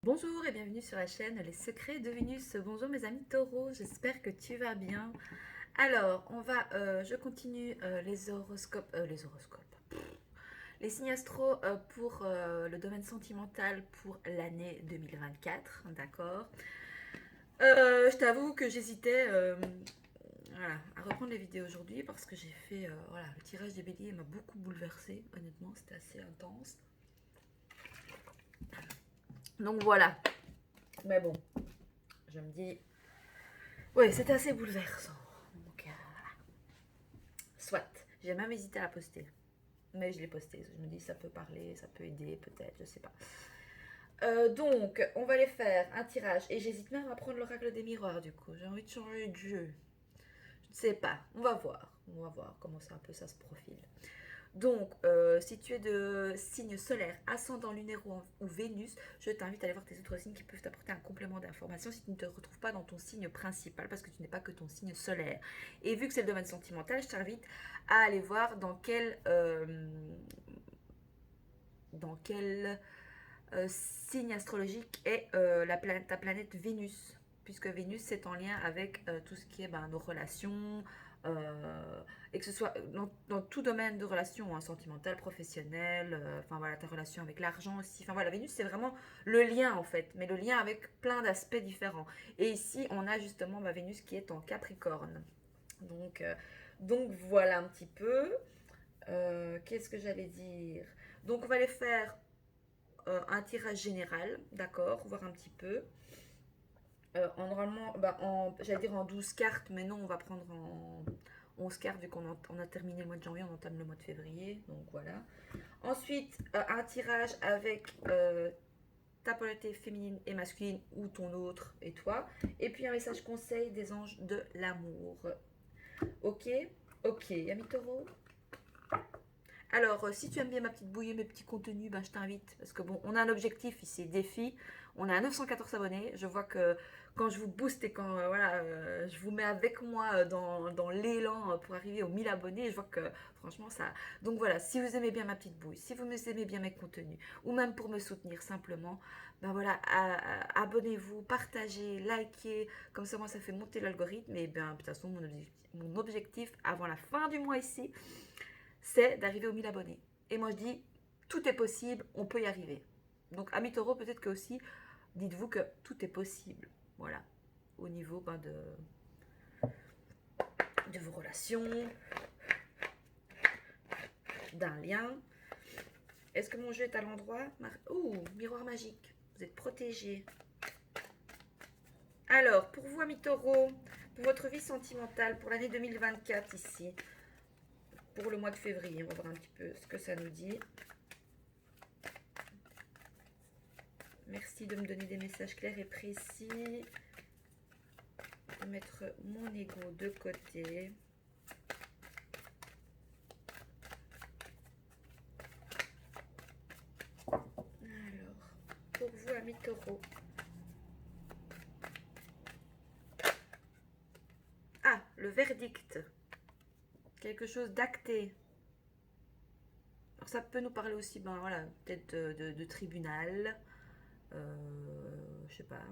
Bonjour et bienvenue sur la chaîne Les Secrets de Vénus. Bonjour mes amis taureaux, j'espère que tu vas bien. Alors, je continue les signes astro pour le domaine sentimental pour l'année 2024, d'accord. Je t'avoue que j'hésitais voilà, à reprendre les vidéos aujourd'hui parce que j'ai fait, voilà, le tirage des béliers m'a beaucoup bouleversée, honnêtement, c'était assez intense. Donc voilà, mais bon, je me dis, ouais, c'était assez bouleversant. Donc, soit. J'ai même hésité à la poster. Mais je l'ai postée. Je me dis, ça peut parler, ça peut aider, peut-être, je sais pas. Donc, on va les faire un tirage. Et j'hésite même à prendre l'oracle des miroirs, du coup. J'ai envie de changer de jeu. Je ne sais pas. On va voir. On va voir comment ça, un peu ça se profile. Donc, si tu es de signe solaire, ascendant lunaire ou Vénus, je t'invite à aller voir tes autres signes qui peuvent t'apporter un complément d'information si tu ne te retrouves pas dans ton signe principal, parce que tu n'es pas que ton signe solaire. Et vu que c'est le domaine sentimental, je t'invite à aller voir dans quel signe astrologique est ta planète Vénus, puisque Vénus c'est en lien avec tout ce qui est nos relations, et que ce soit dans tout domaine de relations, hein, sentimentales, professionnelles, enfin voilà, ta relation avec l'argent aussi. Enfin voilà, Vénus c'est vraiment le lien en fait, mais le lien avec plein d'aspects différents. Et ici on a justement Vénus qui est en Capricorne. Donc, euh, donc voilà un petit peu. Qu'est-ce que j'allais dire? Donc on va les faire un tirage général, d'accord, voir un petit peu. Normalement, j'allais dire en 12 cartes, mais non, on va prendre en 11 cartes, vu qu'on a terminé le mois de janvier, on entame le mois de février, donc voilà. Ensuite, un tirage avec ta polarité féminine et masculine, ou ton autre et toi. Et puis un message conseil des anges de l'amour. Ok. Ok, Ami Taureau. Alors, si tu aimes bien ma petite bouillée, mes petits contenus, je t'invite. Parce que bon, on a un objectif ici, défi. On a 914 abonnés. Je vois que quand je vous booste et quand je vous mets avec moi dans l'élan pour arriver aux 1000 abonnés, je vois que franchement ça. Donc voilà, si vous aimez bien ma petite bouille, si vous aimez bien mes contenus, ou même pour me soutenir simplement, abonnez-vous, partagez, likez. Comme ça, moi, ça fait monter l'algorithme. Et bien, de toute façon, mon objectif avant la fin du mois ici, c'est d'arriver aux 1000 abonnés. Et moi je dis, tout est possible, on peut y arriver. Donc amis taureaux, peut-être que aussi, dites-vous que tout est possible. Voilà, au niveau de vos relations, d'un lien. Est-ce que mon jeu est à l'endroit? Ouh, miroir magique, vous êtes protégés. Alors, pour vous amis taureaux, pour votre vie sentimentale, pour l'année 2024 ici, pour le mois de février, on va voir un petit peu ce que ça nous dit. Merci de me donner des messages clairs et précis. Je vais mettre mon ego de côté. Alors, pour vous, amis taureaux. Ah, le verdict. Quelque chose d'acté. Alors, ça peut nous parler aussi, voilà, peut-être de tribunal. Je sais pas.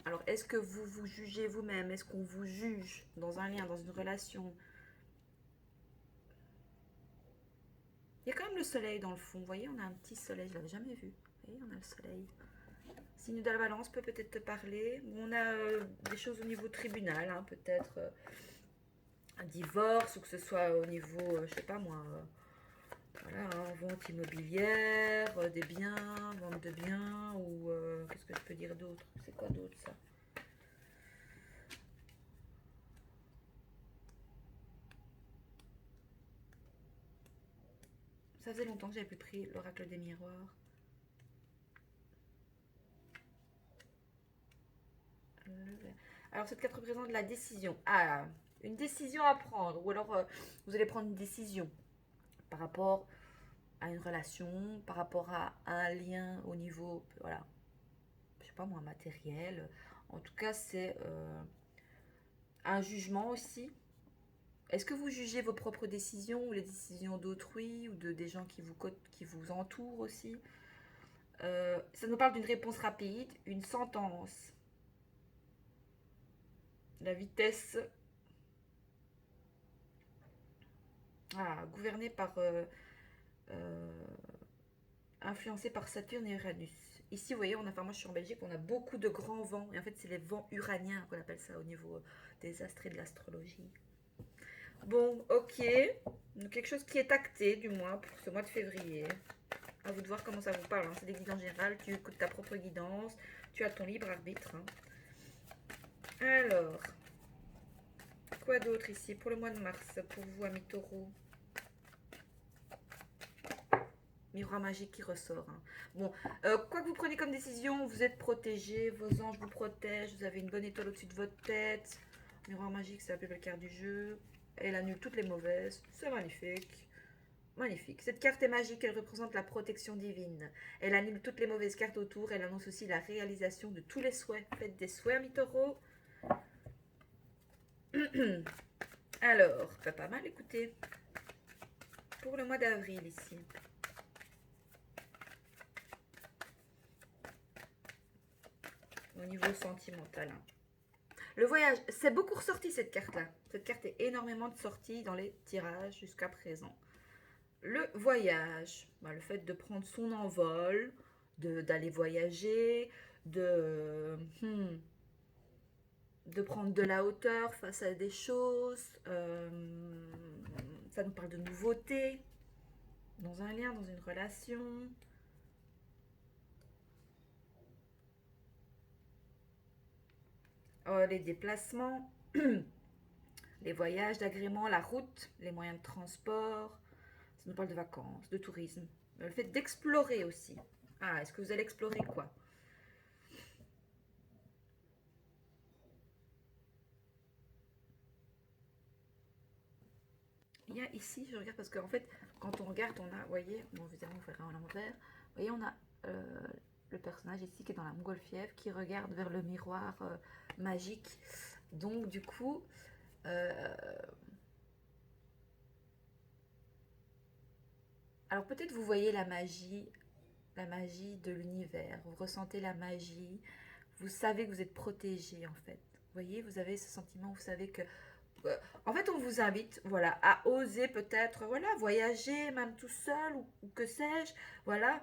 Alors, est-ce que vous vous jugez vous-même? Est-ce qu'on vous juge dans un lien, dans une relation? Il y a quand même le soleil dans le fond. Vous voyez, on a un petit soleil. Je l'avais jamais vu. Vous voyez, on a le soleil. Signe de la balance peut peut-être te parler. On a des choses au niveau tribunal, hein, peut-être un divorce, ou que ce soit au niveau, je sais pas moi, voilà, hein, vente immobilière, des biens, vente de biens, ou qu'est-ce que je peux dire d'autre? C'est quoi d'autre ça? Ça faisait longtemps que j'avais plus pris l'oracle des miroirs. Alors cette carte représente la décision. Ah, une décision à prendre, ou alors vous allez prendre une décision par rapport à une relation, par rapport à un lien au niveau, voilà, je sais pas moi, matériel. En tout cas, c'est un jugement aussi. Est-ce que vous jugez vos propres décisions ou les décisions d'autrui ou des gens qui vous entourent aussi? Ça nous parle d'une réponse rapide, une sentence, la vitesse, gouvernée par, euh, influencée par Saturne et Uranus. Ici, vous voyez, enfin, moi je suis en Belgique, on a beaucoup de grands vents, et en fait c'est les vents uraniens qu'on appelle ça au niveau des astres et de l'astrologie. Bon, ok, donc quelque chose qui est acté du moins pour ce mois de février. À vous de voir comment ça vous parle, hein. C'est des guidances générales, tu écoutes ta propre guidance, tu as ton libre arbitre, hein. Alors, quoi d'autre ici pour le mois de mars, pour vous, amis taureaux? Miroir magique qui ressort, hein. Bon, quoi que vous preniez comme décision, vous êtes protégé, vos anges vous protègent, vous avez une bonne étoile au-dessus de votre tête. Miroir magique, c'est la plus belle carte du jeu. Elle annule toutes les mauvaises, c'est magnifique. Magnifique. Cette carte est magique, elle représente la protection divine. Elle annule toutes les mauvaises cartes autour, elle annonce aussi la réalisation de tous les souhaits. Faites des souhaits, amis taureaux. Alors, pas mal, écoutez. Pour le mois d'avril ici. Au niveau sentimental, hein. Le voyage, c'est beaucoup ressorti cette carte-là. Cette carte est énormément de sortie dans les tirages jusqu'à présent. Le voyage, le fait de prendre son envol, d'aller voyager, de prendre de la hauteur face à des choses. Ça nous parle de nouveautés dans un lien, dans une relation. Les déplacements, les voyages d'agrément, la route, les moyens de transport. Ça nous parle de vacances, de tourisme. Le fait d'explorer aussi. Est-ce que vous allez explorer quoi? Il y a ici, je regarde parce qu'en fait, quand on regarde, on a, vous voyez, bon, évidemment, on verra à l'envers. Vous voyez, on a le personnage ici qui est dans la montgolfière, qui regarde vers le miroir magique. Donc, du coup, alors peut-être vous voyez la magie de l'univers. Vous ressentez la magie. Vous savez que vous êtes protégé en fait. Vous voyez, vous avez ce sentiment, vous savez que en fait, on vous invite, voilà, à oser peut-être, voilà, voyager, même tout seul ou que sais-je, voilà,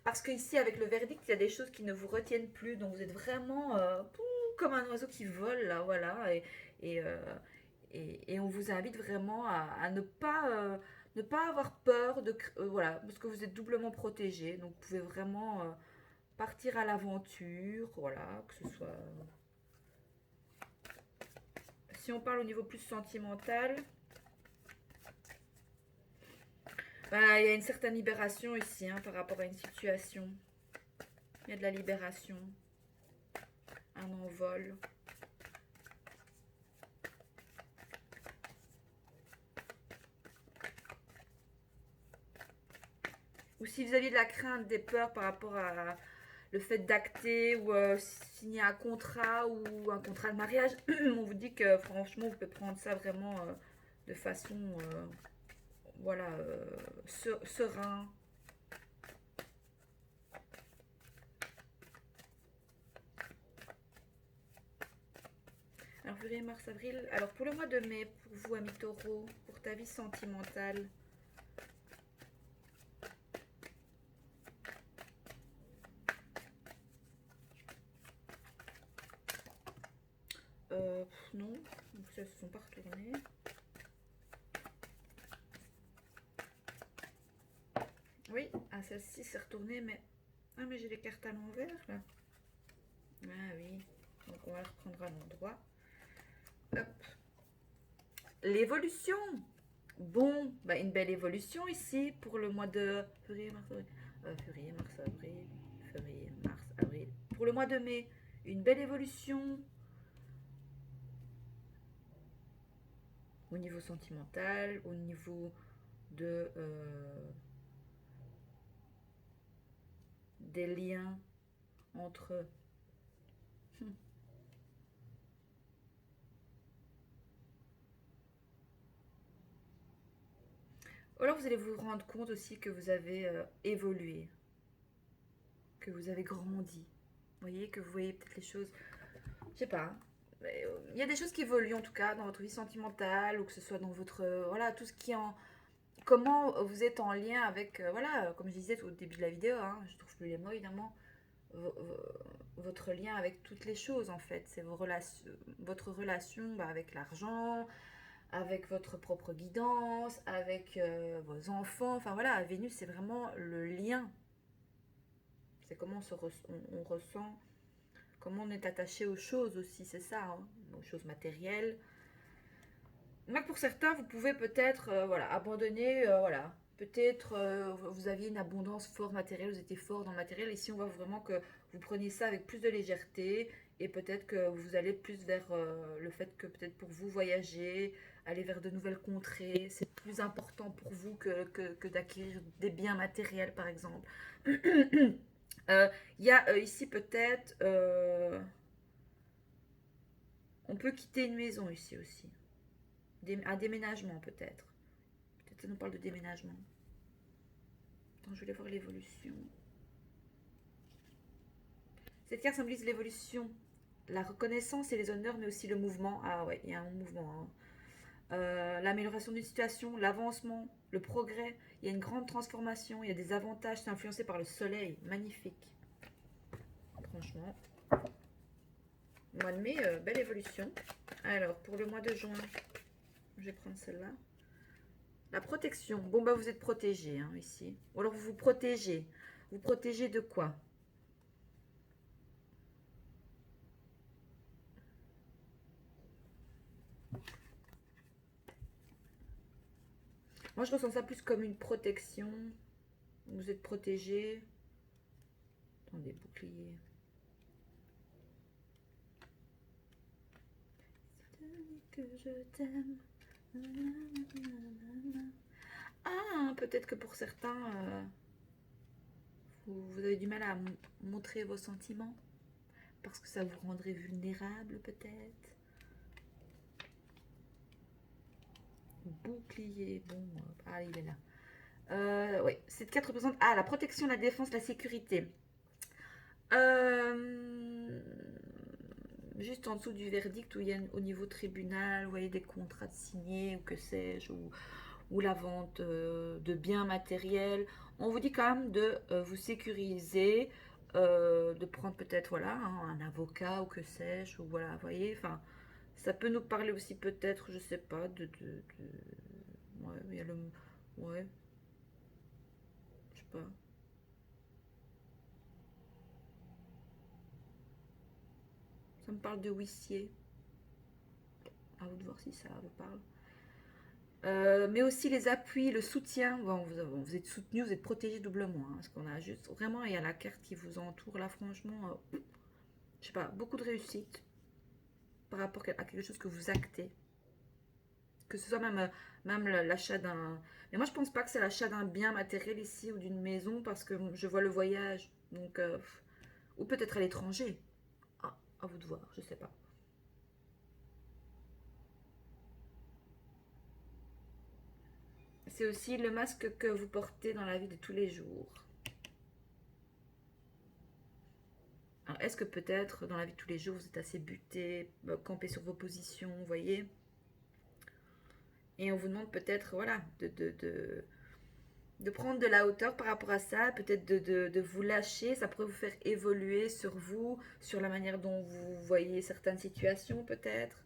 parce qu'ici, avec le verdict, il y a des choses qui ne vous retiennent plus, donc vous êtes vraiment comme un oiseau qui vole, là, voilà, et, euh, et on vous invite vraiment à ne pas avoir peur voilà, parce que vous êtes doublement protégé, donc vous pouvez vraiment partir à l'aventure, voilà, que ce soit si on parle au niveau plus sentimental, il y a une certaine libération ici, hein, par rapport à une situation. Il y a de la libération, un envol. Ou si vous aviez de la crainte, des peurs par rapport à le fait d'acter ou signer un contrat ou un contrat de mariage, on vous dit que franchement, vous pouvez prendre ça vraiment de façon, voilà, serein. Alors, février, mars, avril. Alors, pour le mois de mai, pour vous, amis taureaux, pour ta vie sentimentale, non, ça ne se sont pas retournés. Oui, celle-ci s'est retournée, mais... Ah, mais j'ai les cartes à l'envers, là. Ah oui, donc on va la reprendre à l'endroit. Hop. L'évolution. Bon, une belle évolution ici pour le mois de février, mars, avril. Février, mars, avril. Février, mars, avril. Pour le mois de mai, une belle évolution au niveau sentimental, au niveau de des liens entre Ou alors vous allez vous rendre compte aussi que vous avez évolué, que vous avez grandi. Vous voyez, que vous voyez peut-être les choses, je sais pas. Mais, il y a des choses qui évoluent en tout cas dans votre vie sentimentale ou que ce soit dans votre voilà tout ce qui est en comment vous êtes en lien avec voilà comme je disais au début de la vidéo, hein, je trouve plus les mots évidemment, votre lien avec toutes les choses en fait, c'est vos relations, votre relation bah, avec l'argent, avec votre propre guidance, avec vos enfants, enfin voilà, Vénus c'est vraiment le lien, c'est comment on ressent, comment on est attaché aux choses aussi, c'est ça, hein, aux choses matérielles. Mais pour certains, vous pouvez peut-être voilà, abandonner, voilà. Peut-être vous aviez une abondance fort matérielle, vous étiez fort dans le matériel. Ici, on voit vraiment que vous prenez ça avec plus de légèreté et peut-être que vous allez plus vers le fait que peut-être pour vous voyager, aller vers de nouvelles contrées, c'est plus important pour vous que d'acquérir des biens matériels, par exemple. Il y a ici peut-être, on peut quitter une maison ici aussi. Un déménagement peut-être. Peut-être ça nous parle de déménagement. Attends, je voulais voir l'évolution. Cette carte symbolise l'évolution, la reconnaissance et les honneurs, mais aussi le mouvement. Ah ouais, il y a un mouvement. Hein. L'amélioration d'une situation, l'avancement, le progrès. Il y a une grande transformation, il y a des avantages. C'est influencé par le soleil. Magnifique. Franchement. Mois de mai, belle évolution. Alors, pour le mois de juin, je vais prendre celle-là. La protection. Bon, bah, vous êtes protégé hein, ici. Ou alors, vous vous protégez. Vous protégez de quoi? Moi, je ressens ça plus comme une protection. Vous êtes protégé. Attendez, bouclier. Que je t'aime. Ah, peut-être que pour certains, vous avez du mal à montrer vos sentiments. Parce que ça vous rendrait vulnérable, peut-être. Bouclier. Bon, ah, il est là. Oui, cette carte représente la protection, la défense, la sécurité. Juste en dessous du verdict où il y a au niveau tribunal, vous voyez des contrats signés ou que sais-je, ou la vente de biens matériels. On vous dit quand même de vous sécuriser, de prendre peut-être voilà un avocat ou que sais-je, ou voilà, vous voyez, enfin ça peut nous parler aussi peut-être, je sais pas, ouais, il y a le, ouais, je sais pas. Ça me parle de huissier. À vous de voir si ça vous parle. Mais aussi les appuis, le soutien. Bon, vous êtes soutenu, vous êtes protégé doublement. Hein, parce qu'on a juste vraiment, il y a la carte qui vous entoure là, franchement, je sais pas, beaucoup de réussite par rapport à quelque chose que vous actez. Que ce soit même l'achat d'un. Mais moi, je pense pas que c'est l'achat d'un bien matériel ici ou d'une maison parce que je vois le voyage. Donc, ou peut-être à l'étranger. Ah, à vous de voir, je sais pas. C'est aussi le masque que vous portez dans la vie de tous les jours. Alors, est-ce que peut-être dans la vie de tous les jours, vous êtes assez buté, campé sur vos positions, vous voyez? Et on vous demande peut-être, voilà, de prendre de la hauteur par rapport à ça, peut-être de vous lâcher, ça pourrait vous faire évoluer sur vous, sur la manière dont vous voyez certaines situations peut-être,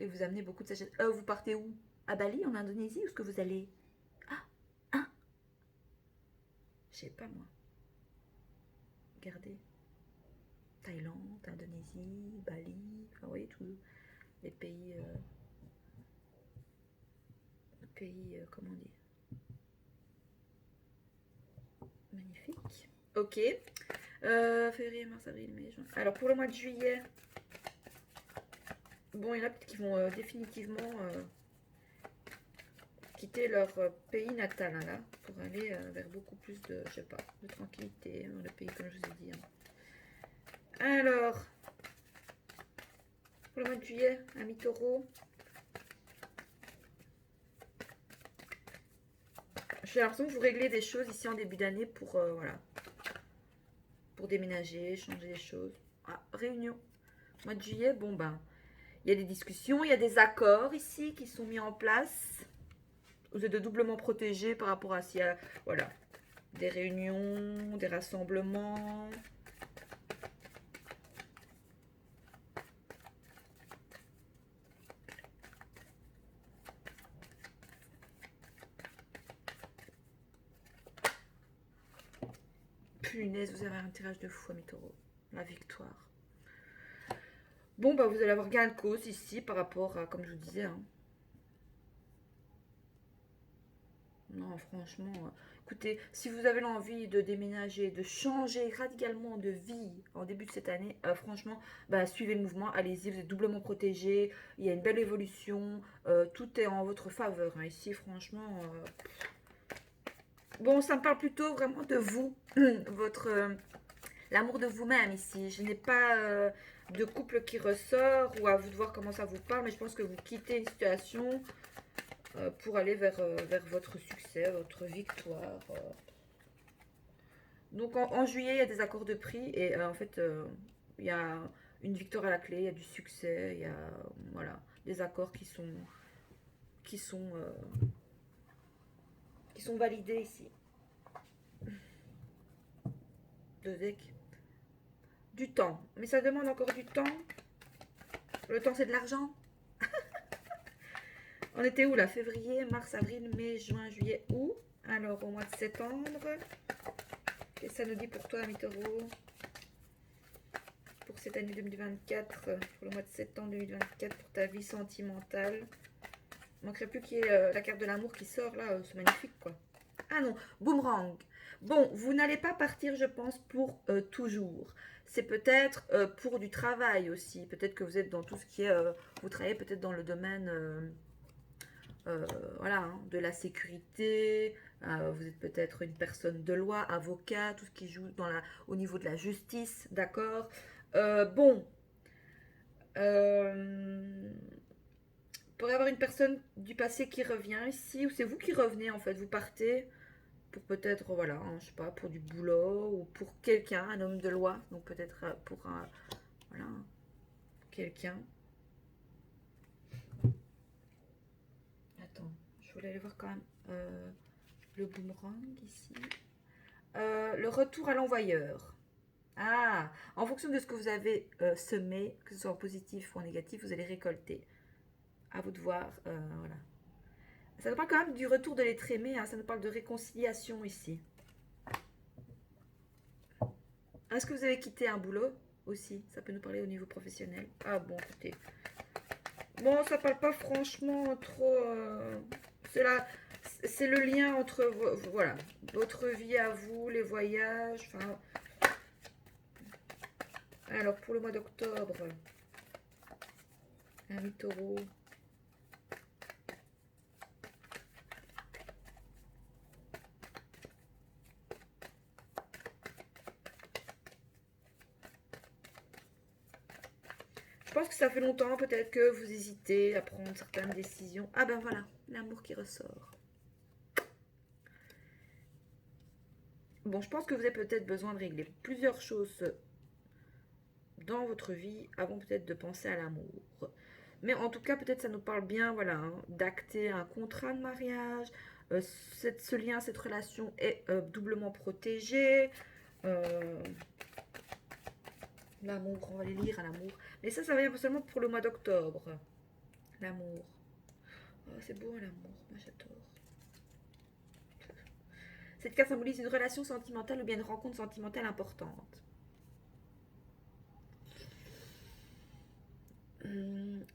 et vous amener beaucoup de sagesse. Vous partez où? À Bali, en Indonésie, où est-ce que vous allez? Ah, ah, je sais pas moi. Regardez. Thaïlande, Indonésie, Bali, enfin, vous voyez, tous les pays, comment on dit? Magnifique. Ok. Février, mars, avril, mai, juin. Alors pour le mois de juillet, bon, il y en a peut-être qui vont définitivement quitter leur pays natal hein, là, pour aller vers beaucoup plus de, je sais pas, de tranquillité dans le pays comme je vous ai dit. Hein. Alors, pour le mois de juillet, ami taureau. J'ai l'impression que vous réglez des choses ici en début d'année pour, voilà, pour déménager, changer des choses. Ah, réunion. Mois de juillet, bon ben, il y a des discussions, il y a des accords ici qui sont mis en place. Vous êtes doublement protégés par rapport à s'il y a, voilà, des réunions, des rassemblements. Punaise, vous avez un tirage de fou, mes taureaux. La victoire. Bon, bah vous allez avoir gain de cause ici par rapport à, comme je vous disais, hein. Non, franchement, écoutez, si vous avez l'envie de déménager, de changer radicalement de vie en début de cette année, franchement, bah, suivez le mouvement, allez-y, vous êtes doublement protégé, il y a une belle évolution, tout est en votre faveur, hein, ici, franchement. Bon, ça me parle plutôt vraiment de vous, votre l'amour de vous-même ici. Je n'ai pas de couple qui ressort ou à vous de voir comment ça vous parle, mais je pense que vous quittez une situation pour aller vers votre succès, votre victoire. Donc en juillet, il y a des accords de prix et en fait, il y a une victoire à la clé, il y a du succès, il y a voilà, des accords qui sont, euh, qui sont validés ici. Deux decks. Du temps, mais ça demande encore du temps. Le temps, c'est de l'argent. On était où là? Février, mars, avril, mai, juin, juillet, août. Alors au mois de septembre, qu'est-ce que ça nous dit pour toi, ami taureau? Pour cette année 2024, pour le mois de septembre 2024, pour ta vie sentimentale. Il manquerait plus qu'il y ait la carte de l'amour qui sort là, c'est magnifique quoi. Ah non, boomerang. Bon, vous n'allez pas partir, je pense, pour toujours. C'est peut-être pour du travail aussi. Peut-être que vous êtes dans tout ce qui est... vous travaillez peut-être dans le domaine voilà, hein, de la sécurité. Vous êtes peut-être une personne de loi, avocat, tout ce qui joue au niveau de la justice, d'accord. Bon, pour y avoir une personne du passé qui revient ici, ou c'est vous qui revenez en fait, vous partez pour peut-être, voilà, hein, je sais pas, pour du boulot, ou pour quelqu'un, un homme de loi, donc peut-être pour un, voilà, quelqu'un. Attends, je voulais aller voir quand même le boomerang ici. Le retour à l'envoyeur. Ah, en fonction de ce que vous avez semé, que ce soit en positif ou en négatif, vous allez récolter. À vous de voir, voilà. Ça nous parle quand même du retour de l'être aimé, hein, ça nous parle de réconciliation ici. Est-ce que vous avez quitté un boulot aussi? Ça peut nous parler au niveau professionnel. Ah bon, écoutez. Bon, ça parle pas franchement trop... c'est le lien entre voilà, votre vie à vous, les voyages. Enfin, alors, pour le mois d'octobre, un taureau. Je pense que ça fait longtemps peut-être que vous hésitez à prendre certaines décisions. Ah ben voilà, l'amour qui ressort. Bon, je pense que vous avez peut-être besoin de régler plusieurs choses dans votre vie avant peut-être de penser à l'amour. Mais en tout cas, peut-être ça nous parle bien, voilà, hein, d'acter un contrat de mariage. Ce lien, cette relation est doublement protégée. L'amour, on va les lire à l'amour. Mais ça vient seulement pour le mois d'octobre. L'amour. Oh, c'est beau l'amour, moi j'adore. Cette carte symbolise une relation sentimentale ou bien une rencontre sentimentale importante.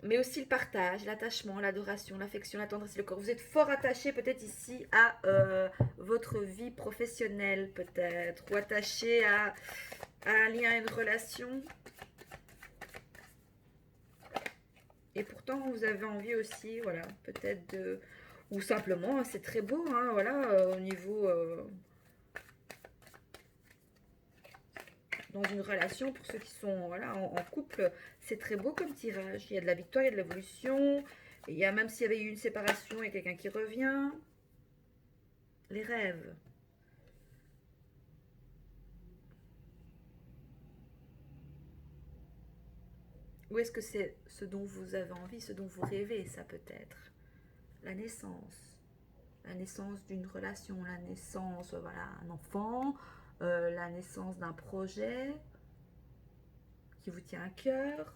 Mais aussi le partage, l'attachement, l'adoration, l'affection, la tendresse et le corps. Vous êtes fort attaché peut-être ici à votre vie professionnelle peut-être. Ou attaché à un lien, à une relation. Et pourtant vous avez envie aussi, voilà, peut-être de... Ou simplement, c'est très beau, hein, voilà, au niveau... dans une relation, pour ceux qui sont voilà, en couple, c'est très beau comme tirage. Il y a de la victoire, il y a de l'évolution. Il y a, même s'il y avait eu une séparation, il y a quelqu'un qui revient. les rêves. Ou est-ce que c'est ce dont vous avez envie, ce dont vous rêvez, ça peut être la naissance. La naissance d'une relation, la naissance, voilà, un enfant, la naissance d'un projet qui vous tient à cœur.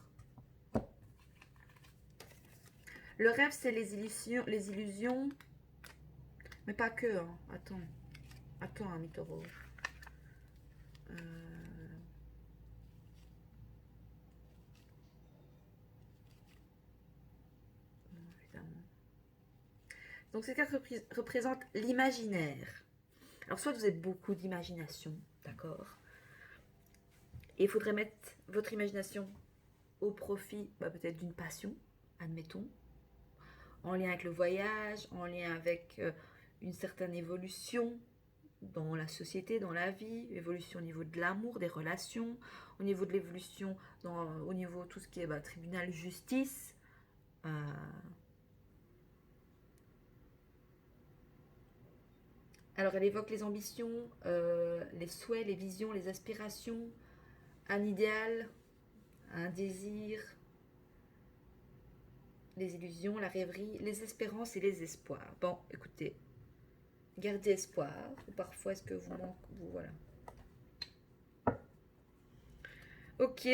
Le rêve, c'est les illusions, mais pas que. Hein. Attends, hein, mi-taureau. Évidemment. Donc ces cartes représentent l'imaginaire. Alors soit vous avez beaucoup d'imagination, d'accord. Et il faudrait mettre votre imagination au profit peut-être d'une passion, admettons, en lien avec le voyage, en lien avec une certaine évolution dans la société, dans la vie, évolution au niveau de l'amour, des relations, au niveau de l'évolution, au niveau de tout ce qui est tribunal, justice. Alors elle évoque les ambitions, les souhaits, les visions, les aspirations, un idéal, un désir, les illusions, la rêverie, les espérances et les espoirs. Bon, écoutez, gardez espoir, ou parfois est-ce que vous manquez, voilà. Ok.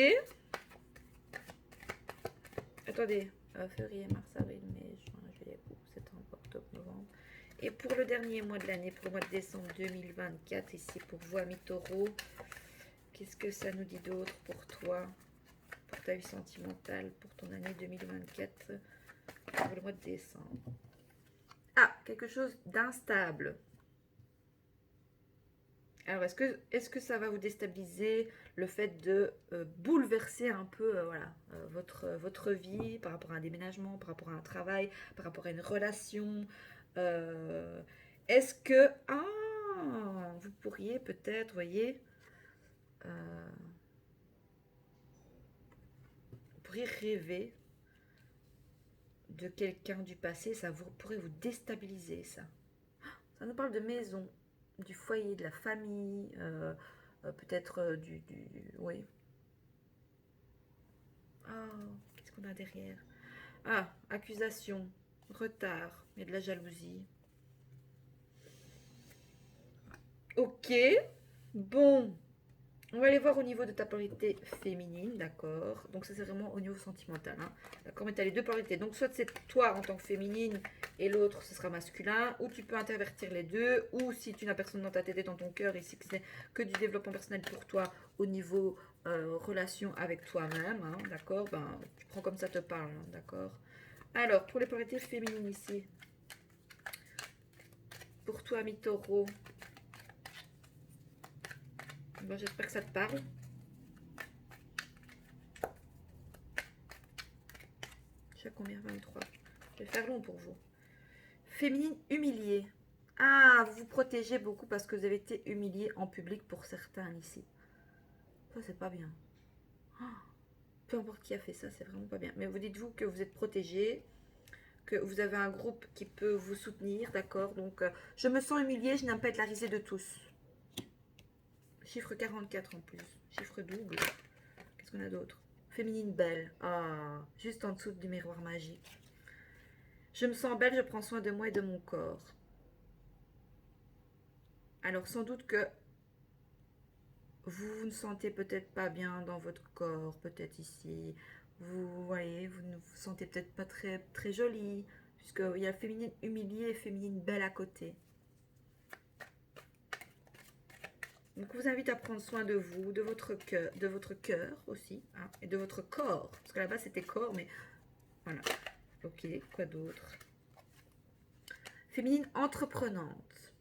Attendez, février, mars, avril, mai, juin, juillet, août, septembre, octobre, novembre. Et pour le dernier mois de l'année, pour le mois de décembre 2024, ici pour vous, amis taureaux, qu'est-ce que ça nous dit d'autre pour toi, pour ta vie sentimentale, pour ton année 2024, pour le mois de décembre? Ah, quelque chose d'instable. Alors, est-ce que ça va vous déstabiliser, le fait de bouleverser un peu votre vie par rapport à un déménagement, par rapport à un travail, par rapport à une relation? Est-ce que... Ah, vous pourriez peut-être, voyez, vous pourriez rêver de quelqu'un du passé, ça pourrait vous déstabiliser, ça. Ça nous parle de maison, du foyer, de la famille, peut-être oui. Oh, qu'est-ce qu'on a derrière? Ah, accusation, retard, il y a de la jalousie. Ok, bon, on va aller voir au niveau de ta polarité féminine, d'accord. Donc ça c'est vraiment au niveau sentimental, hein. D'accord, mais tu as les deux polarités. Donc soit c'est toi en tant que féminine et l'autre ce sera masculin, ou tu peux intervertir les deux, ou si tu n'as personne dans ta tête et dans ton cœur, ici que c'est que du développement personnel pour toi au niveau relation avec toi-même, hein, d'accord. Tu prends comme ça te parle, hein, d'accord. Alors, pour les polarités féminines ici, pour toi mi-taureau, j'espère que ça te parle. Je sais combien? 23. Je vais faire long pour vous. Féminine humiliée. Ah, vous vous protégez beaucoup parce que vous avez été humilié en public pour certains ici. Ça, c'est pas bien. Oh, peu importe qui a fait ça, c'est vraiment pas bien. Mais vous dites-vous que vous êtes protégé, que vous avez un groupe qui peut vous soutenir, d'accord. Donc, je me sens humiliée, je n'aime pas être la risée de tous. Chiffre 44 en plus. Chiffre double. Qu'est-ce qu'on a d'autre? Féminine belle. Ah, juste en dessous du miroir magique. Je me sens belle, je prends soin de moi et de mon corps. Alors sans doute que vous ne sentez peut-être pas bien dans votre corps, peut-être ici. Vous voyez, vous ne vous sentez peut-être pas très, très jolie, puisqu'il y a féminine humiliée et féminine belle à côté. Donc je vous invite à prendre soin de vous, de votre cœur aussi, hein, et de votre corps. Parce que là-bas c'était corps, mais voilà. Ok, quoi d'autre? Féminine entreprenante.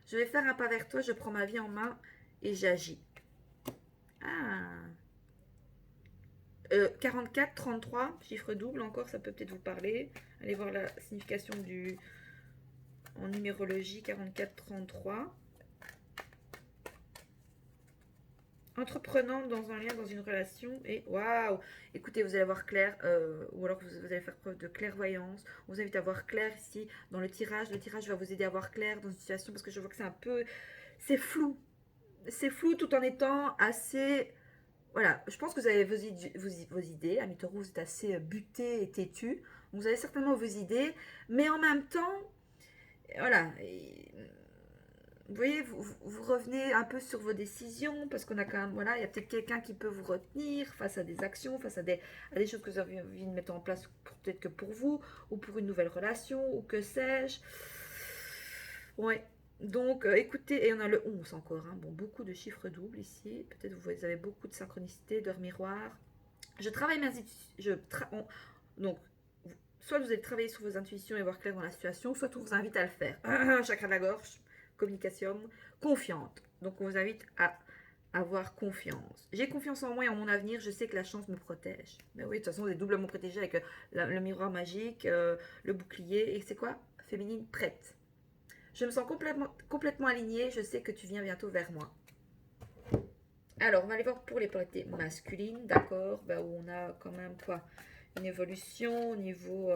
Je vais faire un pas vers toi, je prends ma vie en main et j'agis. Ah. 44, 33, chiffre double encore, ça peut peut-être vous parler. Allez voir la signification en numérologie, 44, 33. Entreprenante dans un lien, dans une relation. Et waouh! Écoutez, vous allez voir clair, ou alors vous allez faire preuve de clairvoyance. On vous invite à voir clair ici dans le tirage. Le tirage va vous aider à voir clair dans une situation parce que je vois que c'est un peu. C'est flou. C'est flou tout en étant assez. Voilà, je pense que vous avez vos idées. À Mitoro, vous êtes assez buté et têtu. Vous avez certainement vos idées, mais en même temps, voilà. Vous voyez, vous revenez un peu sur vos décisions parce qu'on a quand même, voilà, il y a peut-être quelqu'un qui peut vous retenir face à des actions, face à des choses que vous avez envie de mettre en place, peut-être que pour vous ou pour une nouvelle relation ou que sais-je. Ouais. Donc, écoutez, et on a le 11 encore, hein. Bon, beaucoup de chiffres doubles ici. Peut-être vous avez beaucoup de synchronicité, d'heures miroirs. Je travaille mes donc, soit vous allez travailler sur vos intuitions et voir clair dans la situation, soit on vous invite à le faire. Chakra de la gorge, communication, confiante. Donc on vous invite à avoir confiance. J'ai confiance en moi et en mon avenir, je sais que la chance me protège. Mais oui, de toute façon, vous êtes doublement protégé avec le miroir magique, le bouclier, et c'est quoi? Féminine prête. Je me sens complètement alignée, je sais que tu viens bientôt vers moi. Alors, on va aller voir pour les polarités masculines, d'accord, bah, où on a quand même quoi, une évolution au niveau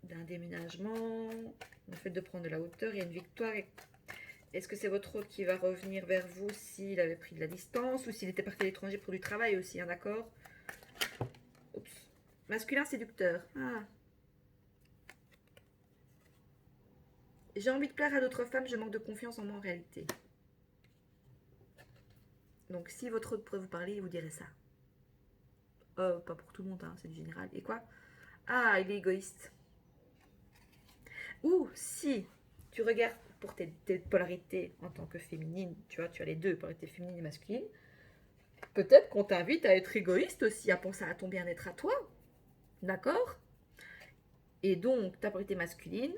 d'un déménagement, le fait de prendre de la hauteur, il y a une victoire. Est-ce que c'est votre hôte qui va revenir vers vous s'il avait pris de la distance ou s'il était parti à l'étranger pour du travail aussi, hein, d'accord? Oups. Masculin séducteur. Ah. J'ai envie de plaire à d'autres femmes, je manque de confiance en moi en réalité. Donc si votre hôte pourrait vous parler, il vous dirait ça. Pas pour tout le monde, hein, c'est du général. Et quoi? Ah, il est égoïste. Ou si tu regardes pour tes polarités en tant que féminine, tu vois, tu as les deux, polarités féminine et masculine, peut-être qu'on t'invite à être égoïste aussi, à penser à ton bien-être à toi. D'accord? Et donc, ta polarité masculine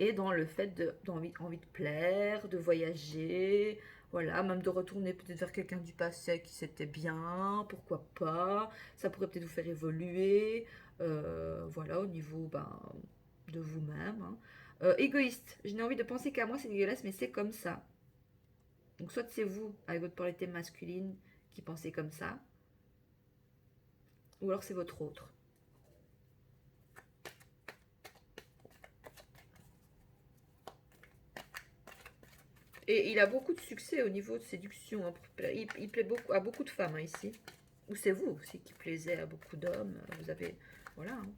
est dans le fait d'envie envie de plaire, de voyager, voilà, même de retourner peut-être vers quelqu'un du passé qui s'était bien, pourquoi pas, ça pourrait peut-être vous faire évoluer, voilà, au niveau de vous-même. Hein. Égoïste, je n'ai envie de penser qu'à moi, c'est dégueulasse, mais c'est comme ça. Donc soit c'est vous, avec votre polarité masculine, qui pensez comme ça, ou alors c'est votre autre. Et il a beaucoup de succès au niveau de séduction. Hein. Il plaît beaucoup à beaucoup de femmes hein, ici. Ou c'est vous aussi qui plaisez à beaucoup d'hommes. Vous avez... Voilà. Hein.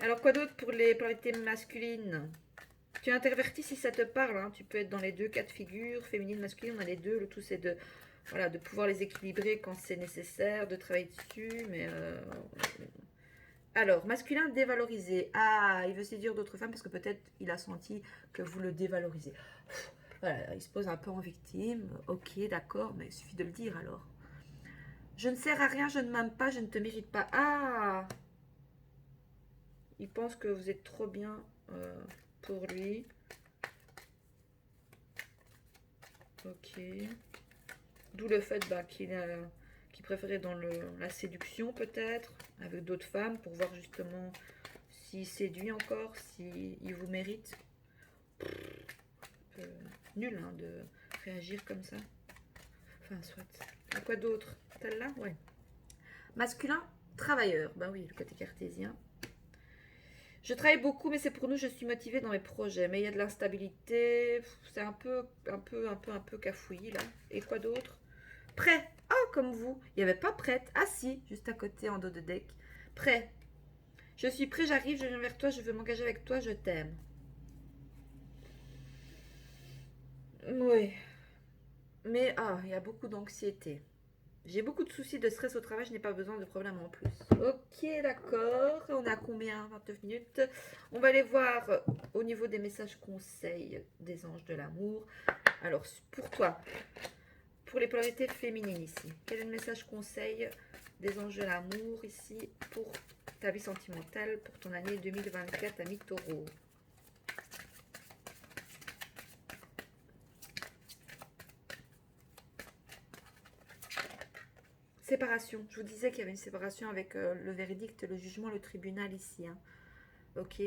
Alors quoi d'autre pour les polarités masculines? Tu es interverti si ça te parle. Hein. Tu peux être dans les deux cas de figure, féminine, masculine. On a les deux. Le tout c'est de, voilà, de pouvoir les équilibrer quand c'est nécessaire, de travailler dessus. Mais alors, masculin dévalorisé. Ah, il veut séduire d'autres femmes parce que peut-être il a senti que vous le dévalorisez. Voilà, il se pose un peu en victime. Ok, d'accord, mais il suffit de le dire alors. Je ne sers à rien, je ne m'aime pas, je ne te mérite pas. Ah, il pense que vous êtes trop bien pour lui. Ok. D'où le fait qu'il préférait dans la séduction peut-être, avec d'autres femmes, pour voir justement s'il séduit encore, s'il vous mérite. Nul hein, de réagir comme ça. Enfin, soit. À quoi d'autre? Celle-là? Ouais. Masculin, travailleur. Ben oui, le côté cartésien. Je travaille beaucoup, mais c'est pour nous, je suis motivée dans mes projets. Mais il y a de l'instabilité. C'est un peu cafouillis, là. Et quoi d'autre? Prêt. Ah, comme vous. Il n'y avait pas prête. Ah si, juste à côté, en dos de deck. Prêt. Je suis prêt, j'arrive, je viens vers toi, je veux m'engager avec toi, je t'aime. Oui. Mais, il y a beaucoup d'anxiété. J'ai beaucoup de soucis de stress au travail, je n'ai pas besoin de problèmes en plus. Ok, d'accord. On est à combien? 29 minutes. On va aller voir au niveau des messages conseils des anges de l'amour. Alors, pour toi, pour les polarités féminines ici, quel est le message conseil des anges de l'amour ici pour ta vie sentimentale pour ton année 2024 à mi-taureau? Séparation. Je vous disais qu'il y avait une séparation avec le verdict, le jugement, le tribunal ici. Hein. Ok.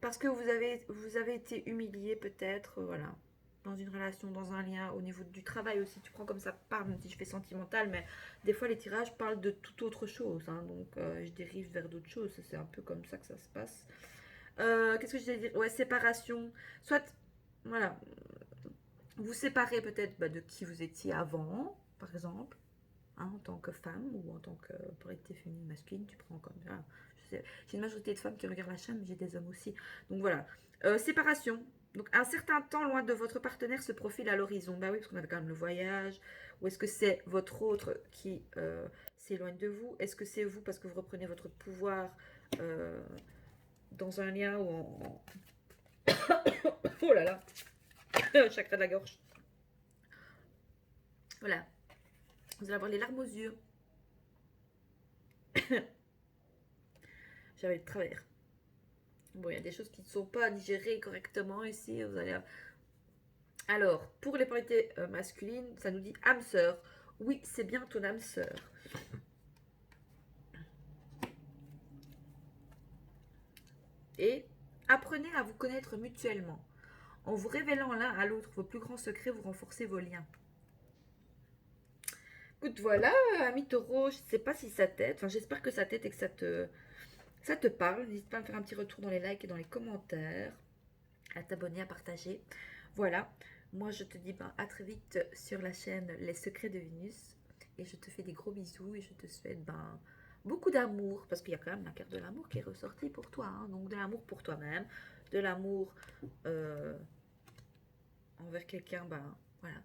Parce que vous avez été humilié peut-être, voilà. dans une relation, dans un lien, au niveau du travail aussi. Tu prends comme ça part, même si je fais sentimental, mais des fois les tirages parlent de toute autre chose. Hein, donc je dérive vers d'autres choses. C'est un peu comme ça que ça se passe. Qu'est-ce que je voulais dire? Ouais, séparation. Soit, voilà, vous séparez peut-être de qui vous étiez avant, par exemple, hein, en tant que femme ou en tant que polarité féminine masculine, tu prends comme ça. J'ai une majorité de femmes qui regardent la chaîne, mais j'ai des hommes aussi. Donc voilà. Séparation. Donc un certain temps loin de votre partenaire se profile à l'horizon. Bah oui, parce qu'on avait quand même le voyage. Ou est-ce que c'est votre autre qui s'éloigne de vous? Est-ce que c'est vous parce que vous reprenez votre pouvoir dans un lien ou en... Oh là là, chakra de la gorge. Voilà. Vous allez avoir les larmes aux yeux. J'avais le travers. Bon, il y a des choses qui ne sont pas digérées correctement ici. Vous allez... Alors, pour les polarités masculines, ça nous dit âme sœur. Oui, c'est bien ton âme sœur. Et apprenez à vous connaître mutuellement. En vous révélant l'un à l'autre vos plus grands secrets, vous renforcez vos liens. Écoute, voilà, ami taureau, je ne sais pas si ça t'aide. Enfin, j'espère que ça t'aide et que ça te parle. N'hésite pas à me faire un petit retour dans les likes et dans les commentaires, à t'abonner, à partager. Voilà, moi je te dis à très vite sur la chaîne Les Secrets de Vénus. Et je te fais des gros bisous et je te souhaite beaucoup d'amour. Parce qu'il y a quand même la carte de l'amour qui est ressortie pour toi. Hein. Donc de l'amour pour toi-même, de l'amour envers quelqu'un, voilà.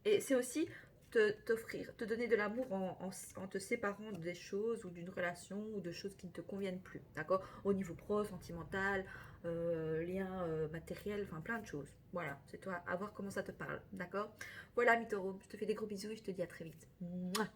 Et c'est aussi t'offrir, te donner de l'amour en te séparant des choses ou d'une relation ou de choses qui ne te conviennent plus, d'accord? Au niveau pro, sentimental, lien matériel, enfin plein de choses. Voilà, c'est toi à voir comment ça te parle, d'accord? Voilà, Mitoro, je te fais des gros bisous et je te dis à très vite. Mouah.